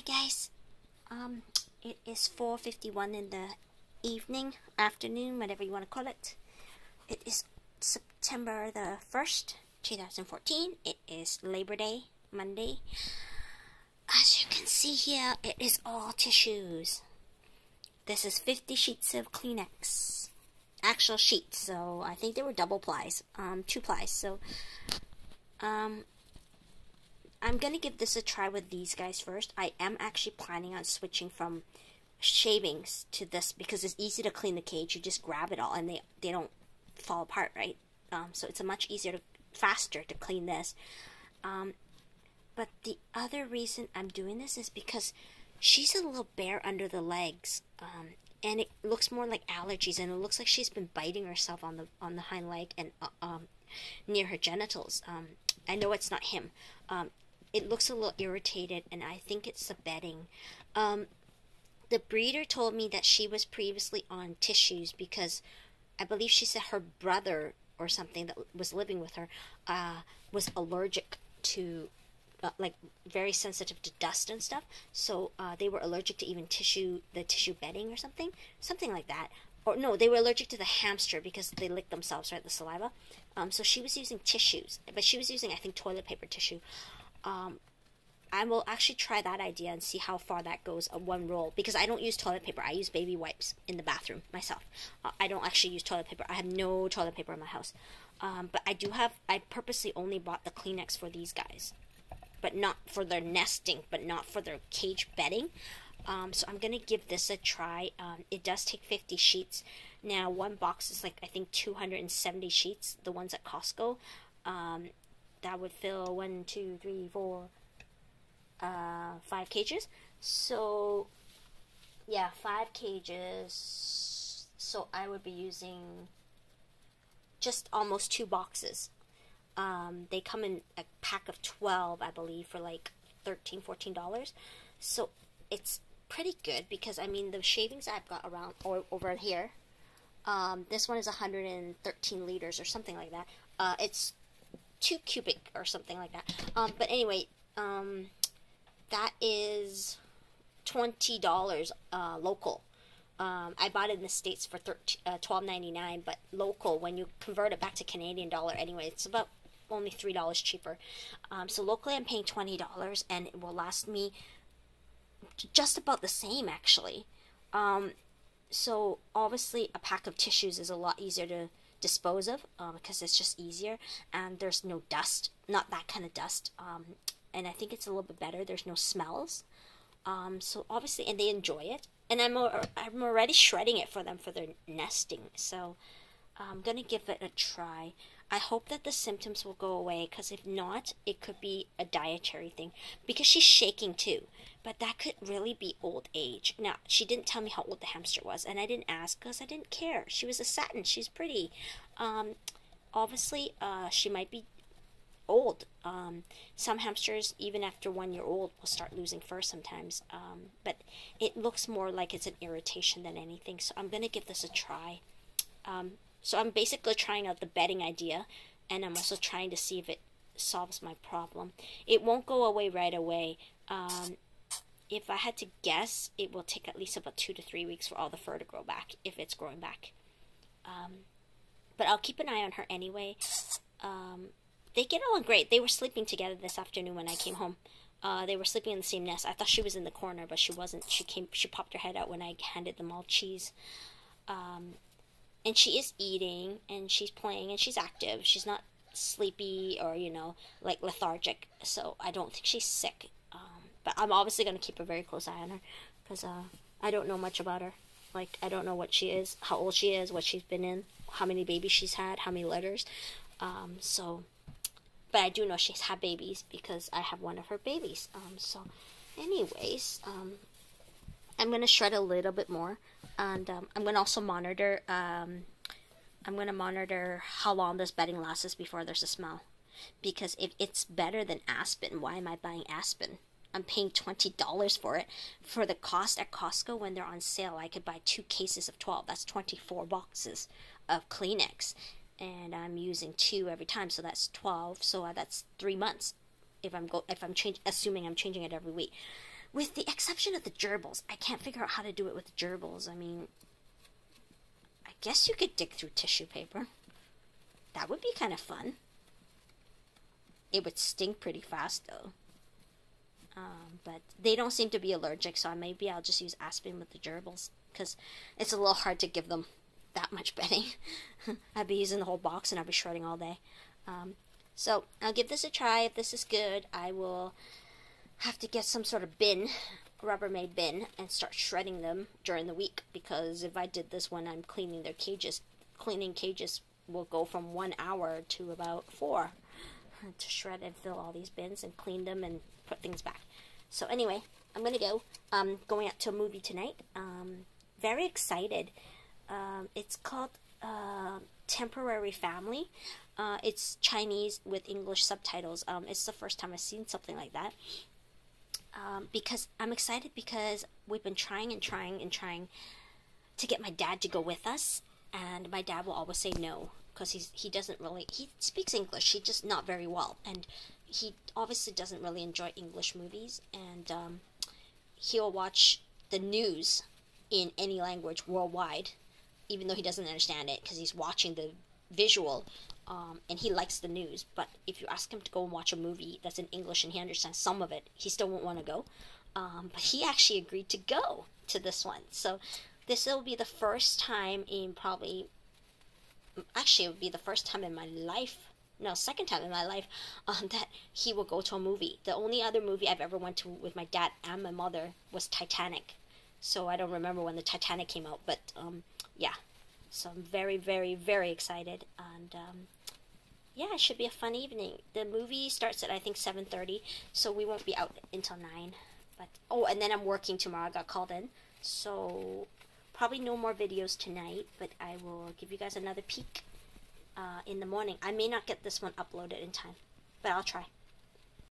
guys. It is 4:51 in the evening, afternoon, whatever you want to call it. It is September the 1st, 2014. It is Labor Day, Monday. As you can see here, it is all tissues. This is 50 sheets of Kleenex. Actual sheets, so I think they were double plies, 2 plies, so, I'm gonna give this a try with these guys first. I am actually planning on switching from shavings to this because it's easy to clean the cage. You just grab it all and they don't fall apart, right? So it's a much faster to clean this. But the other reason I'm doing this is because she's a little bare under the legs, and it looks more like allergies, and it looks like she's been biting herself on the hind leg and near her genitals. I know it's not him. It looks a little irritated, and I think it's the bedding. The breeder told me that she was previously on tissues because I believe she said her brother or something that was living with her was allergic to, like, very sensitive to dust and stuff. So they were allergic to even the tissue bedding or something like that. Or no, they were allergic to the hamster because they licked themselves, right, the saliva. So she was using tissues, but she was using, I think, toilet paper tissue. I will actually try that idea and see how far that goes, one roll, because I don't use toilet paper. I use baby wipes in the bathroom myself. I don't actually use toilet paper. I have no toilet paper in my house. But I purposely only bought the Kleenex for these guys, but not for their nesting, but not for their cage bedding. So I'm going to give this a try. It does take 50 sheets. Now, one box is like, I think, 270 sheets, the ones at Costco. That would fill 1, 2, 3, 4, 5 cages. So, yeah, 5 cages. So I would be using just almost 2 boxes. They come in a pack of 12, I believe, for like $13, $14. So it's pretty good because, I mean, the shavings I've got around or over here, this one is 113 liters or something like that. It's 2 cubic or something like that. But anyway, that is $20 local. I bought it in the States for $12.99, but local, when you convert it back to Canadian dollar, anyway, it's about only $3 cheaper. So locally I'm paying $20, and it will last me just about the same, actually. So obviously a pack of tissues is a lot easier to dispose of because it's just easier, and there's no dust, not that kind of dust, and I think it's a little bit better. There's no smells, so obviously, and they enjoy it, and I'm already shredding it for them for their nesting, so I'm gonna give it a try. I hope that the symptoms will go away, because if not, it could be a dietary thing, because she's shaking too, but that could really be old age. Now, she didn't tell me how old the hamster was, and I didn't ask because I didn't care. She was a satin. She's pretty. Obviously, she might be old. Some hamsters, even after 1 year old, will start losing fur sometimes, but it looks more like it's an irritation than anything, so I'm going to give this a try. So I'm basically trying out the bedding idea, and I'm also trying to see if it solves my problem. It won't go away right away. If I had to guess, it will take at least about 2 to 3 weeks for all the fur to grow back, if it's growing back. But I'll keep an eye on her anyway. They get along great. They were sleeping together this afternoon when I came home. They were sleeping in the same nest. I thought she was in the corner, but she wasn't. She popped her head out when I handed them all cheese. And she is eating, and she's playing, and she's active. She's not sleepy or, like lethargic. So I don't think she's sick. But I'm obviously going to keep a very close eye on her, because I don't know much about her. Like, I don't know what she is, how old she is, what she's been in, how many babies she's had, how many litters. But I do know she's had babies because I have one of her babies. So anyways, I'm going to shred a little bit more, and I'm going to also monitor, how long this bedding lasts before there's a smell. Because if it's better than Aspen, why am I buying Aspen? I'm paying $20 for it. For the cost at Costco, when they're on sale, I could buy 2 cases of 12. That's 24 boxes of Kleenex. And I'm using 2 every time, so that's 12. So that's 3 months if I'm assuming I'm changing it every week. with the exception of the gerbils. I can't figure out how to do it with gerbils. I mean, I guess you could dig through tissue paper. That would be kind of fun. It would stink pretty fast, though. But they don't seem to be allergic, so maybe I'll just use aspirin with the gerbils, because it's a little hard to give them that much bedding. I'd be using the whole box and I'd be shredding all day. So I'll give this a try. If this is good, I will have to get some sort of bin, Rubbermaid bin, and start shredding them during the week, because if I did this when I'm cleaning their cages, cleaning cages will go from 1 hour to about 4 to shred and fill all these bins and clean them and put things back. So anyway, I'm gonna go. Going out to a movie tonight. Very excited. It's called Temporary Family. It's Chinese with English subtitles. It's the first time I've seen something like that. Because I'm excited because we've been trying to get my dad to go with us, and my dad will always say no, because he doesn't really, he speaks English, he just not very well, and he obviously doesn't really enjoy English movies, and he'll watch the news in any language worldwide, even though he doesn't understand it, because he's watching the visual, and he likes the news. But if you ask him to go and watch a movie that's in English and he understands some of it, he still won't want to go. But he actually agreed to go to this one. So this will be the first time in probably, actually it would be the first time in my life, no, second time in my life, that he will go to a movie. The only other movie I've ever went to with my dad and my mother was Titanic. So I don't remember when the Titanic came out, but yeah. So I'm very, very, very excited, and yeah, it should be a fun evening. The movie starts at, I think, 7:30, so we won't be out until 9. But oh, and then I'm working tomorrow. I got called in, so probably no more videos tonight, but I will give you guys another peek in the morning. I may not get this one uploaded in time, but I'll try.